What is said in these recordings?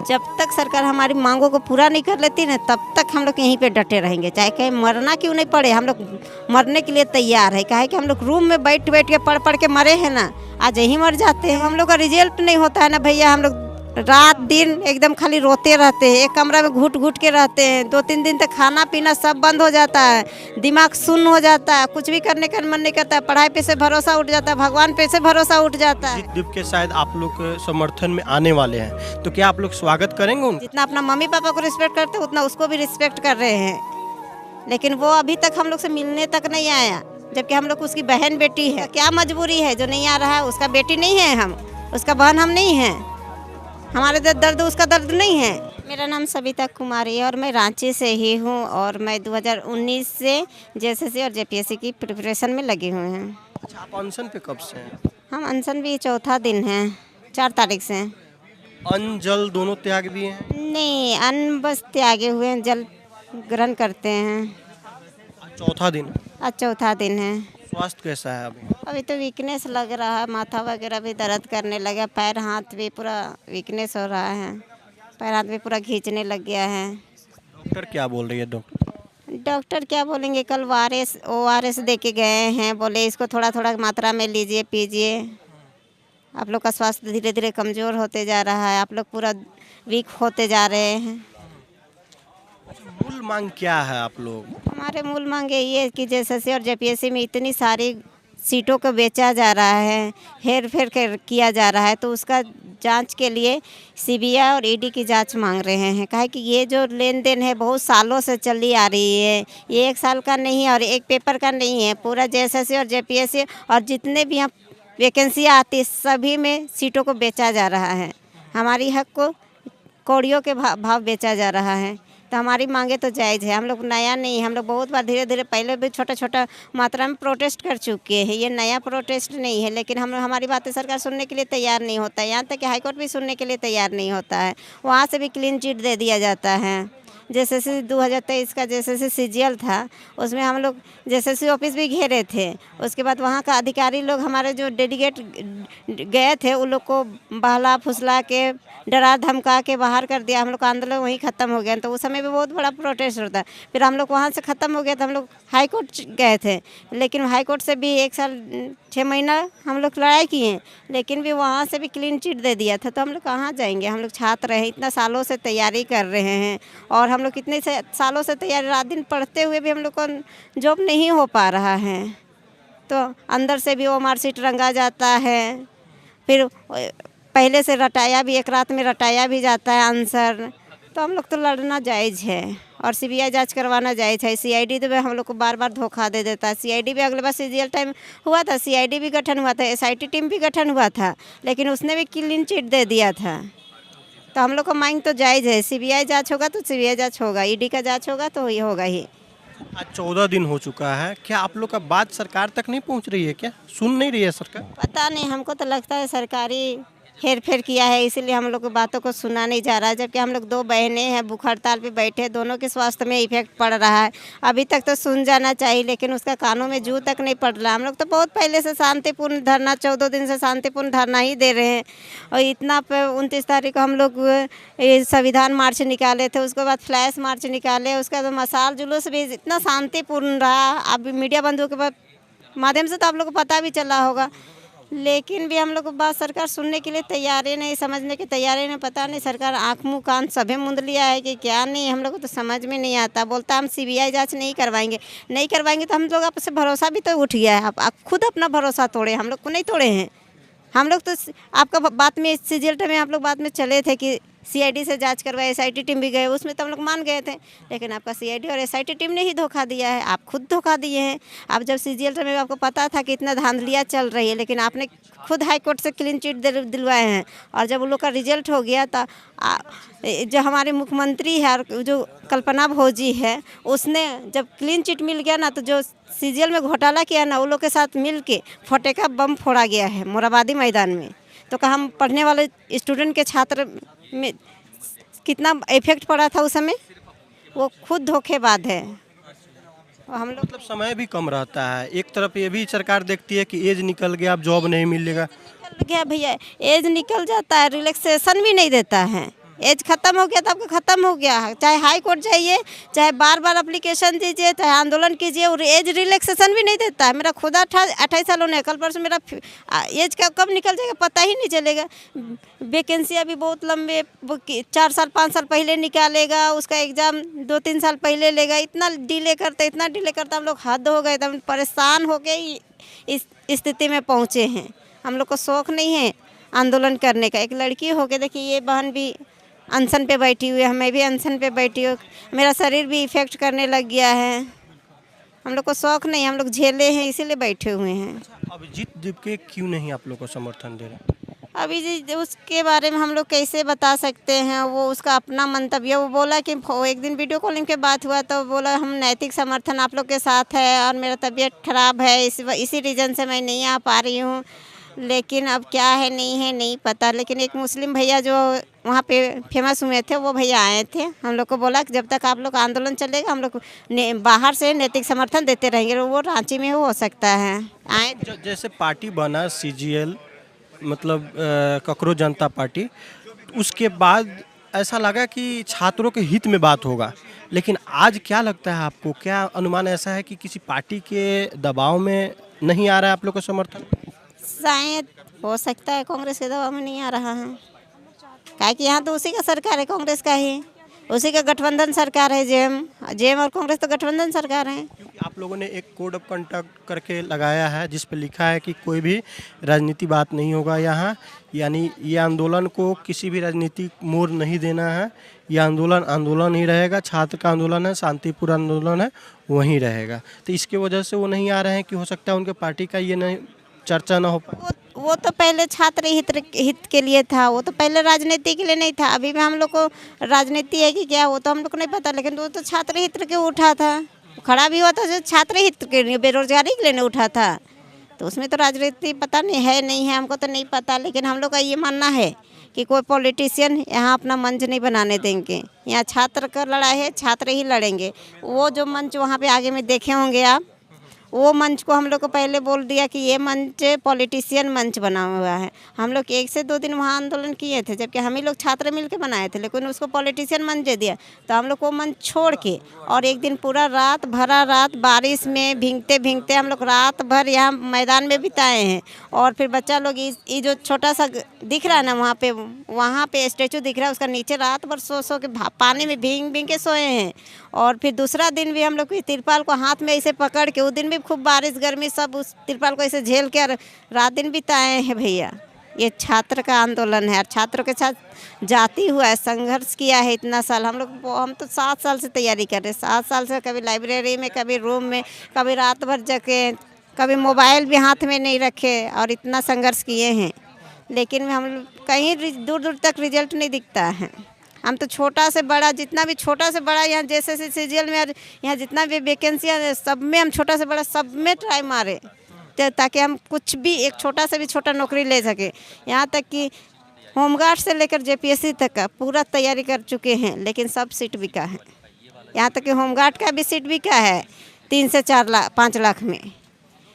जब तक सरकार हमारी मांगों को पूरा नहीं कर लेती ना तब तक हम लोग यहीं पे डटे रहेंगे, चाहे कहीं मरना क्यों नहीं पड़े। हम लोग मरने के लिए तैयार है। काहे कि हम लोग रूम में बैठ बैठ के पढ़ पढ़ के मरे हैं ना, आज यहीं मर जाते हैं। हम लोग का रिजल्ट नहीं होता है ना भैया, हम लोग रात दिन एकदम खाली रोते रहते हैं, एक कमरा में घुट घुट के रहते हैं। 2-3 दिन तक खाना पीना सब बंद हो जाता है, दिमाग सुन्न हो जाता है, कुछ भी करने का मन नहीं करता है, पढ़ाई पे से भरोसा उठ जाता है, भगवान पे से भरोसा उठ जाता है। जीत के शायद आप लोग के समर्थन में आने वाले हैं, तो क्या आप लोग स्वागत करेंगे उनका? जितना अपना मम्मी पापा को रिस्पेक्ट करते हैं उतना उसको भी रिस्पेक्ट कर रहे हैं, लेकिन वो अभी तक हम लोग से मिलने तक नहीं आया, जबकि हम लोग उसकी बहन बेटी है। क्या मजबूरी है जो नहीं आ रहा है? उसका बेटी नहीं है हम, उसका बहन हम नहीं हैं, हमारे दर्द उसका दर्द नहीं है। मेरा नाम सविता कुमारी है और मैं रांची से ही हूँ और मैं 2019 से जेएसएससी और जेपीएससी की प्रिपरेशन में लगी हुई हूँ। अच्छा, आप अनशन पे कब से हैं? हम अनशन भी चौथा दिन है, 4 तारीख से। अन्न जल दोनों त्याग दिए हैं? नहीं, अन्न बस त्यागे हुए हैं, जल ग्रहण करते हैं। चौथा दिन? आज चौथा दिन है। स्वास्थ्य कैसा है अभी? अभी तो वीकनेस लग रहा है, माथा वगैरह भी दर्द करने लगा, पैर हाथ भी पूरा वीकनेस हो रहा है, पैर हाथ भी पूरा खींचने लग गया है। डॉक्टर क्या बोल रही है? डॉक्टर क्या बोलेंगे, कल ORS दे के गए हैं, बोले इसको थोड़ा थोड़ा मात्रा में लीजिए पीजिए, आप लोग का स्वास्थ्य धीरे धीरे कमज़ोर होते जा रहा है, आप लोग पूरा वीक होते जा रहे हैं। मूल मांग क्या है आप लोग? हमारे मूल मांग यही है कि जेएसएससी और जेपीएससी में इतनी सारी सीटों को बेचा जा रहा है, हेर फेर किया जा रहा है, तो उसका जांच के लिए सीबीआई और ईडी की जांच मांग रहे हैं। काहे कि ये जो लेन देन है बहुत सालों से चली आ रही है, ये 1 साल का नहीं है और एक पेपर का नहीं है, पूरा जेएसएससी और जेपीएससी और जितने भी यहाँ वैकेंसियाँ आती सभी में सीटों को बेचा जा रहा है। हमारी हक को कौड़ियों के भाव बेचा जा रहा है, तो हमारी मांगे तो जायज़ है। हम लोग नया नहीं, हम लोग बहुत बार धीरे धीरे पहले भी छोटा छोटा मात्रा में प्रोटेस्ट कर चुके हैं, ये नया प्रोटेस्ट नहीं है, लेकिन हमारी बातें सरकार सुनने के लिए तैयार नहीं होता है। यहाँ तक कि हाईकोर्ट भी सुनने के लिए तैयार नहीं होता है, वहाँ से भी क्लीन चिट दे दिया जाता है। जेएसएससी 2023 का जेएसएससी सीजीएल था, उसमें हम लोग जेएसएससी ऑफिस भी घेरे थे, उसके बाद वहाँ का अधिकारी लोग हमारे जो डेलीगेट गए थे उन लोग को बहला फुसला के डरा धमका के बाहर कर दिया, हम लोग का आंदोलन वहीं ख़त्म हो गया। तो उस समय भी बहुत बड़ा प्रोटेस्ट होता है। फिर हम लोग वहाँ से ख़त्म हो गया तो हम लोग हाई कोर्ट गए थे, लेकिन हाई कोर्ट से भी 1 साल 6 महीना हम लोग लड़ाई किए, लेकिन भी वहाँ से भी क्लीन चिट दे दिया था। तो हम लोग कहाँ जाएंगे? हम लोग छात्र हैं, इतना सालों से तैयारी कर रहे हैं और हम लोग कितने सालों से तैयारी, रात दिन पढ़ते हुए भी हम लोग को जॉब नहीं हो पा रहा है। तो अंदर से भी वो मार्कशीट रंगा जाता है, फिर पहले से रटाया भी, एक रात में रटाया भी जाता है आंसर। तो हम लोग तो लड़ना जायज़ है और सीबीआई जांच करवाना जायज़ है। सीआईडी तो हम लोग को बार बार धोखा दे देता है। सीआईडी भी अगले बार सीजीएल टाइम हुआ था, सीआईडी भी गठन हुआ था, एसआईटी टीम भी गठन हुआ था, लेकिन उसने भी क्लीन चिट दे दिया था। तो हम लोग को मांग तो जायज़ है, सीबीआई जांच होगा तो सीबीआई जांच होगा, ईडी का जांच होगा तो ये होगा ही। आज 14 दिन हो चुका है, क्या आप लोग का बात सरकार तक नहीं पहुंच रही है? क्या सुन नहीं रही है सरकार? पता नहीं, हमको तो लगता है सरकारी हेर फेर किया है, इसीलिए हम लोग की बातों को सुना नहीं जा रहा है। जबकि हम लोग 2 बहनें हैं, भूख हड़ताल पे बैठे, दोनों के स्वास्थ्य में इफेक्ट पड़ रहा है। अभी तक तो सुन जाना चाहिए, लेकिन उसका कानों में जू तक नहीं पड़ रहा। हम लोग तो बहुत पहले से शांतिपूर्ण धरना, 14 दिन से शांतिपूर्ण धरना ही दे रहे हैं और इतना 29 तारीख को हम लोग संविधान मार्च निकाले थे, उसके बाद फ्लैश मार्च निकाले, उसके बाद मशाल जुलूस भी इतना शांतिपूर्ण रहा। अब मीडिया बंधुओं के माध्यम से तो आप लोग को पता भी चला होगा, लेकिन भी हम लोग को बात सरकार सुनने के लिए तैयार ही नहीं, समझने के तैयार ही नहीं। पता नहीं सरकार आँख मुँह कान सभी मूंद लिया है कि क्या, नहीं हम लोग को तो समझ में नहीं आता। बोलता हम सीबीआई जांच नहीं करवाएंगे तो हम लोग आपसे भरोसा भी तो उठ गया है। आप खुद अपना भरोसा तोड़े, हम लोग को नहीं तोड़े हैं। हम लोग तो आपका बात में सीजीएल में आप लोग बात में चले थे कि सीआईडी से जांच करवाए, एसआईटी टीम भी गए, उसमें तो हम लोग मान गए थे, लेकिन आपका सीआईडी और एसआईटी टीम ने ही धोखा दिया है, आप खुद धोखा दिए हैं। अब जब सीजीएल में आपको पता था कि इतना धांधलियाँ चल रही है, लेकिन आपने खुद हाई कोर्ट से क्लीन चिट दिलवाए हैं और जब उन लोग का रिजल्ट हो गया तो जो हमारे मुख्यमंत्री है और जो कल्पना भौजी है, उसने जब क्लीन चिट मिल गया ना, तो जो सीजीएल में घोटाला किया ना, उन लोग के साथ मिल के फटेका बम फोड़ा गया है मोराबादी मैदान में। तो कहा हम पढ़ने वाले स्टूडेंट के छात्र में कितना इफेक्ट पड़ा था उस समय, वो खुद धोखेबाज है। हम लोग मतलब समय भी कम रहता है, एक तरफ ये भी सरकार देखती है कि एज निकल गया, अब जॉब नहीं मिलेगा। निकल गया भैया, एज निकल जाता है, रिलैक्सेशन भी नहीं देता है। एज खत्म हो गया तो आपका खत्म हो गया। चाहे हाई कोर्ट जाइए, चाहे बार बार अप्लीकेशन दीजिए, चाहे आंदोलन कीजिए, और एज रिलैक्सेशन भी नहीं देता है। मेरा खुद 28 साल होने, कल परसों मेरा एज का कब निकल जाएगा पता ही नहीं चलेगा। वैकेंसियाँ भी बहुत लंबे 4 साल 5 साल पहले निकालेगा, उसका एग्ज़ाम 2-3 साल पहले लेगा। इतना डिले करते हम लोग हद हो गए, हम परेशान हो गए इस स्थिति में पहुँचे हैं। हम लोग को शौक़ नहीं है आंदोलन करने का। एक लड़की हो के देखिए, ये बहन भी अनशन पे बैठी हुई है, मैं भी अनशन पे बैठी हूँ, मेरा शरीर भी इफ़ेक्ट करने लग गया है। हम लोग को शौक़ नहीं, हम लोग झेले हैं इसीलिए बैठे हुए हैं। अभिजीत दीपके क्यों नहीं आप लोग को समर्थन दे रहे? अभी जी उसके बारे में हम लोग कैसे बता सकते हैं, वो उसका अपना मंतव्य। वो बोला कि एक दिन वीडियो कॉलिंग के बात हुआ तो बोला हम नैतिक समर्थन आप लोग के साथ है और मेरा तबीयत ख़राब है, इसी रीज़न से मैं नहीं आ पा रही हूँ। लेकिन अब क्या है नहीं पता। लेकिन एक मुस्लिम भैया जो वहाँ पे फेमस हुए थे, वो भैया आए थे, हम लोग को बोला कि जब तक आप लोग आंदोलन चलेगा हम लोग बाहर से नैतिक समर्थन देते रहेंगे। वो रांची में हो सकता है आए। जैसे पार्टी बना CGL, मतलब ककरोच जनता पार्टी, उसके बाद ऐसा लगा कि छात्रों के हित में बात होगा, लेकिन आज क्या लगता है आपको, क्या अनुमान ऐसा है कि किसी पार्टी के दबाव में नहीं आ रहा है आप लोग को समर्थन? शायद हो सकता है कांग्रेस के दबाव में नहीं आ रहा है, काहे कि यहाँ तो उसी का सरकार है, कांग्रेस का ही, उसी का गठबंधन सरकार है। जेएम और कांग्रेस तो गठबंधन सरकार है। क्योंकि आप लोगों ने एक कोड ऑफ कंडक्ट करके लगाया है जिस पे लिखा है कि कोई भी राजनीति बात नहीं होगा यहाँ, यानी ये आंदोलन को किसी भी राजनीतिक मोड़ नहीं देना है। ये आंदोलन ही रहेगा, छात्र का आंदोलन है, शांतिपूर्ण आंदोलन है, वहीं रहेगा। तो इसके वजह से वो नहीं आ रहे हैं कि हो सकता है उनके पार्टी का ये नहीं चर्चा ना हो पाए। वो तो पहले छात्र हित के लिए था, वो तो पहले राजनीति के लिए नहीं था। अभी भी हम लोग को राजनीति है कि क्या, वो तो हम लोग को नहीं पता, लेकिन वो तो छात्र हित के उठा था, खड़ा भी हुआ था जो छात्र हित के लिए, बेरोजगारी के लिए नहीं उठा था। तो उसमें तो राजनीति पता नहीं है, हमको तो नहीं पता। लेकिन हम लोग का ये मानना है कि कोई पॉलिटिशियन यहाँ अपना मंच नहीं बनाने देंगे। यहाँ छात्र का लड़ाई है, छात्र ही लड़ेंगे। वो जो मंच वहाँ पे आगे में देखे होंगे आप, वो मंच को हम लोग को पहले बोल दिया कि ये मंच पॉलिटिशियन मंच बना हुआ है। हम लोग 1 से 2 दिन वहाँ आंदोलन किए थे, जबकि हम ही लोग छात्र मिलकर बनाए थे, लेकिन उसको पॉलिटिशियन मंच दे दिया। तो हम लोग वो मंच छोड़ के और एक दिन पूरा भरा रात बारिश में भीगते भीगते हम लोग रात भर यहाँ मैदान में बिताए हैं। और फिर बच्चा लोग ये जो छोटा सा दिख रहा है ना, वहाँ पे स्टैचू दिख रहा है, उसका नीचे रात भर सो के पानी में भीग के सोए हैं। और फिर दूसरा दिन भी हम लोग तिरपाल को हाथ में ऐसे पकड़ के, उस दिन भी खूब बारिश गर्मी सब उस तिरपाल को ऐसे झेल के और रात दिन बिताए हैं भैया। ये छात्र का आंदोलन है और छात्रों के साथ जाती हुआ है, संघर्ष किया है इतना साल। हम तो 7 साल से तैयारी कर रहे हैं, 7 साल से कभी लाइब्रेरी में, कभी रूम में, कभी रात भर जगे, कभी मोबाइल भी हाथ में नहीं रखे और इतना संघर्ष किए हैं। लेकिन हम कहीं दूर दूर तक रिजल्ट नहीं दिखता है। हम तो छोटा से बड़ा, जितना भी छोटा से बड़ा यहाँ जैसे CGL में और यहाँ जितना भी वैकेंसियाँ है, सब में हम छोटा से बड़ा सब में ट्राई मारे ताकि हम कुछ भी एक छोटा से भी छोटा नौकरी ले सके। यहाँ तक कि होमगार्ड से लेकर JPSC तक का पूरा तैयारी कर चुके हैं, लेकिन सब सीट बिका है। यहाँ तक कि होमगार्ड का भी सीट बिका है 3 से 5 लाख में।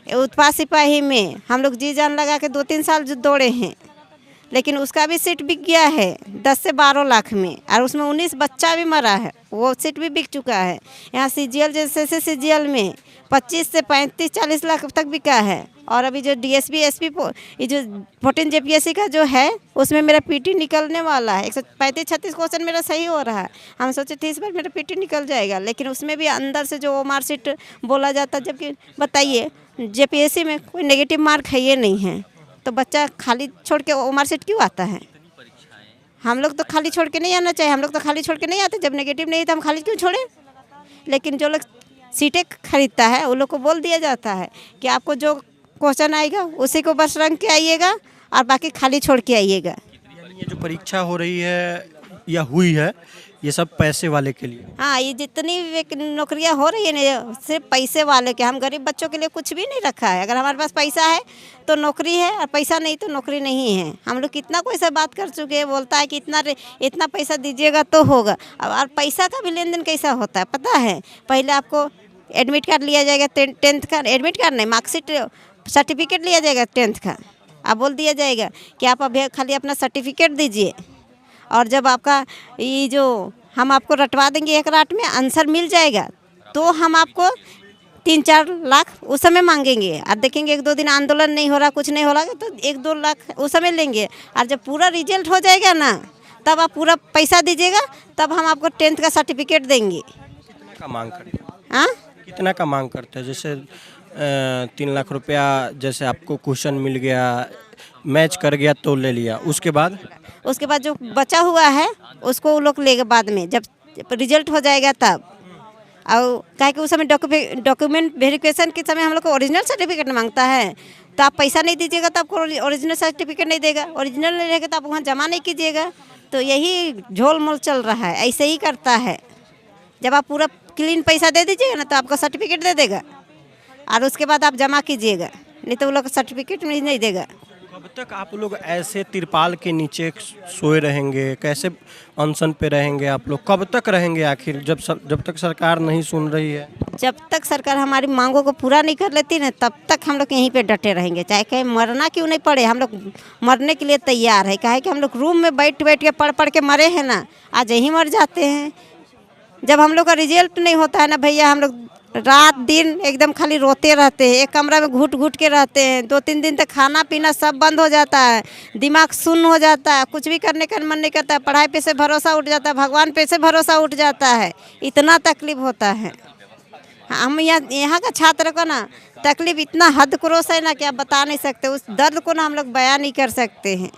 उत्पाद सिपाही में हम लोग जी जान लगा के 2-3 साल जो दौड़े हैं, लेकिन उसका भी सीट बिक गया है 10 से 12 लाख में, और उसमें 19 बच्चा भी मरा है, वो सीट भी बिक चुका है। यहाँ CGL जैसे CGL में 25 से 35-40 लाख तक बिका है। और अभी जो DSP SP ये जो 14 JPSC का जो है, उसमें मेरा PT निकलने वाला है। 135-36 क्वेश्चन मेरा सही हो रहा है। हम सोचे थे इस बार मेरा PT निकल जाएगा, लेकिन उसमें भी अंदर से जो मार्कशीट बोला जाता, जबकि बताइए JPSC में कोई नेगेटिव मार्क है ये नहीं है, तो बच्चा खाली छोड़ के मार्कशीट क्यों आता है? हम लोग तो खाली छोड़ के नहीं आना चाहिए, हम लोग तो खाली छोड़ के नहीं आते। जब नेगेटिव नहीं तो हम खाली क्यों छोड़ें? लेकिन जो लोग सीटें खरीदता है, उन लोग को बोल दिया जाता है कि आपको जो क्वेश्चन आएगा उसी को बस रंग के आइएगा और बाकी खाली छोड़ के आइएगा। यानी ये जो परीक्षा हो रही है या हुई है, ये सब पैसे वाले के लिए? हाँ, ये जितनी नौकरियां हो रही है ना, सिर्फ पैसे वाले के। हम गरीब बच्चों के लिए कुछ भी नहीं रखा है। अगर हमारे पास पैसा है तो नौकरी है, और पैसा नहीं तो नौकरी नहीं है। हम लोग कितना कोई से बात कर चुके हैं, बोलता है कि इतना पैसा दीजिएगा तो होगा। अब और पैसा का भी लेन देन कैसा होता है पता है? पहले आपको एडमिट कार्ड लिया जाएगा, 10th का एडमिट कार्ड नहीं, मार्कशीट सर्टिफिकेट लिया जाएगा 10th का। अब बोल दिया जाएगा कि आप अभी खाली अपना सर्टिफिकेट दीजिए और जब आपका ये जो हम आपको रटवा देंगे एक रात में आंसर मिल जाएगा तो हम आपको 3-4 लाख उस समय मांगेंगे। और देखेंगे 1-2 दिन आंदोलन नहीं हो रहा, कुछ नहीं हो रहा तो 1-2 लाख उस समय लेंगे। और जब पूरा रिजल्ट हो जाएगा ना तब आप पूरा पैसा दीजिएगा, तब हम आपको 10th का सर्टिफिकेट देंगे। कितना का मांग करते हैं? हाँ, कितना का मांग करते हैं? जैसे 3 लाख रुपया जैसे आपको क्वेश्चन मिल गया, मैच कर गया तो ले लिया, उसके बाद जो बचा हुआ है उसको वो लोग लेगा बाद में, जब रिजल्ट हो जाएगा तब। और काहे कि उस समय डॉक्यूमेंट वेरिफिकेशन के समय हम लोग को ओरिजिनल सर्टिफिकेट मांगता है, तो आप पैसा नहीं दीजिएगा तो आपको ओरिजिनल सर्टिफिकेट नहीं देगा। ओरिजिनल नहीं रहेगा तो आप वहाँ जमा नहीं कीजिएगा। तो यही झोल मोल चल रहा है, ऐसे ही करता है। जब आप पूरा क्लीन पैसा दे दीजिएगा ना तो आपको सर्टिफिकेट दे देगा, और उसके बाद आप जमा कीजिएगा, नहीं तो वो लोग सर्टिफिकेट नहीं देगा। कब तक आप लोग ऐसे तिरपाल के नीचे सोए रहेंगे? कैसे अनशन पे रहेंगे आप लोग? कब तक रहेंगे आखिर, जब तक सरकार नहीं सुन रही है? जब तक सरकार हमारी मांगों को पूरा नहीं कर लेती ना तब तक हम लोग यहीं पे डटे रहेंगे, चाहे कहीं मरना क्यों नहीं पड़े। हम लोग मरने के लिए तैयार है, काहे कि हम लोग रूम में बैठ के पढ़ के मरे हैं ना, आज यहीं मर जाते हैं। जब हम लोग का रिजल्ट नहीं होता है ना भैया, हम लोग रात दिन एकदम खाली रोते रहते हैं, एक कमरा में घुट घुट के रहते हैं। 2-3 दिन तक खाना पीना सब बंद हो जाता है, दिमाग सुन्न हो जाता है, कुछ भी करने का मन नहीं करता है, पढ़ाई पे से भरोसा उठ जाता है, भगवान पे से भरोसा उठ जाता है। इतना तकलीफ होता है। हम यहाँ का छात्र को ना तकलीफ इतना हद क्रोस है ना कि आप बता नहीं सकते। उस दर्द को ना हम लोग बयां नहीं कर सकते हैं।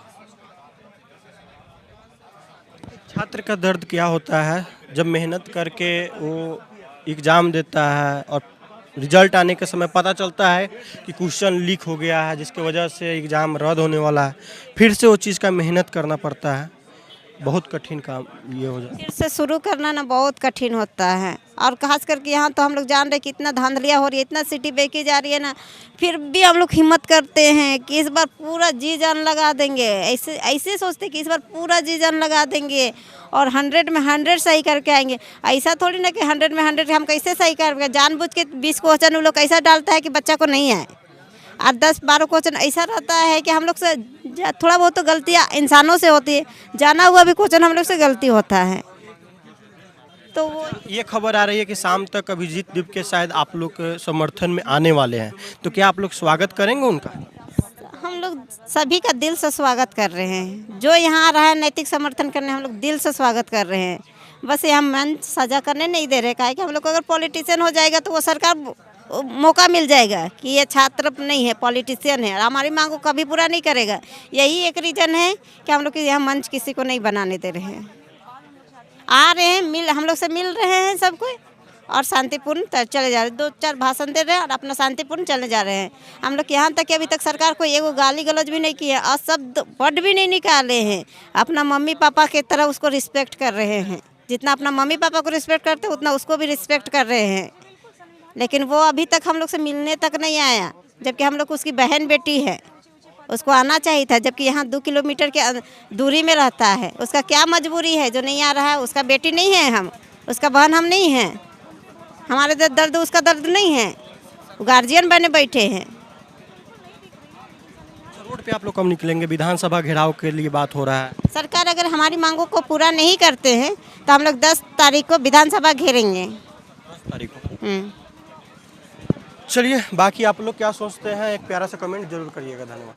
छात्र का दर्द क्या होता है जब मेहनत करके वो एग्ज़ाम देता है और रिजल्ट आने के समय पता चलता है कि क्वेश्चन लीक हो गया है, जिसकी वजह से एग्ज़ाम रद्द होने वाला है, फिर से वो चीज़ का मेहनत करना पड़ता है। बहुत कठिन काम ये हो जाता है। फिर से शुरू करना ना बहुत कठिन होता है। और खास करके यहाँ तो हम लोग जान रहे कि इतना धांधलिया हो रही है, इतना सिटी बेची जा रही है ना, फिर भी हम लोग हिम्मत करते हैं कि इस बार पूरा जी जान लगा देंगे। ऐसे सोचते हैं कि इस बार पूरा जी जान लगा देंगे और 100 में 100 सही करके आएंगे। ऐसा थोड़ी ना कि 100 में 100 हम कैसे सही करेंगे। जानबूझ के 20 क्वेश्चन वो लोग ऐसा डालता है कि बच्चा को नहीं आए, और 10-12 क्वेश्चन ऐसा रहता है कि हम लोग से थोड़ा बहुत तो गलतियाँ इंसानों से होती है, जाना हुआ भी क्वेश्चन हम लोग से गलती होता है। तो वो ये खबर आ रही है कि शाम तक अभिजीत दीप के शायद आप लोग के समर्थन में आने वाले हैं, तो क्या आप लोग स्वागत करेंगे उनका? हम लोग सभी का दिल से स्वागत कर रहे हैं। जो यहाँ आ रहा है नैतिक समर्थन करने, हम लोग दिल से स्वागत कर रहे हैं। बस ये हम मंच सजा करने नहीं दे रहे, काहे कि हम लोग को अगर पॉलिटिशियन हो जाएगा तो वो सरकार मौका मिल जाएगा कि ये छात्र नहीं है, पॉलिटिशियन है, और हमारी मांग को कभी पूरा नहीं करेगा। यही एक रीज़न है कि हम लोग के यहाँ मंच किसी को नहीं बनाने दे रहे हैं। आ रहे हैं, हम लोग से मिल रहे हैं सबको, और शांतिपूर्ण चले जा रहे हैं। 2-4 भाषण दे रहे हैं और अपना शांतिपूर्ण चले जा रहे हैं। हम लोग यहाँ तक कि अभी तक सरकार को एगो गाली गलौज भी नहीं की है और शब्द वर्ड भी नहीं निकाले हैं। अपना मम्मी पापा की तरह उसको रिस्पेक्ट कर रहे हैं। जितना अपना मम्मी पापा को रिस्पेक्ट करते हैं उतना उसको भी रिस्पेक्ट कर रहे हैं। लेकिन वो अभी तक हम लोग से मिलने तक नहीं आया, जबकि हम लोग उसकी बहन बेटी है, उसको आना चाहिए था। जबकि यहाँ 2 किलोमीटर के दूरी में रहता है। उसका क्या मजबूरी है जो नहीं आ रहा है? उसका बेटी नहीं है हम, उसका बहन हम नहीं हैं। हमारे दर्द उसका दर्द नहीं है, गार्जियन बने बैठे हैं। रोड पे आप लोग कब निकलेंगे? विधानसभा घेराव के लिए बात हो रहा है। सरकार अगर हमारी मांगों को पूरा नहीं करते हैं तो हम लोग 10 तारीख को विधानसभा घेरेंगे। 10 तारीख को। चलिए, बाकी आप लोग क्या सोचते हैं एक प्यारा सा कमेंट जरूर करिएगा। धन्यवाद।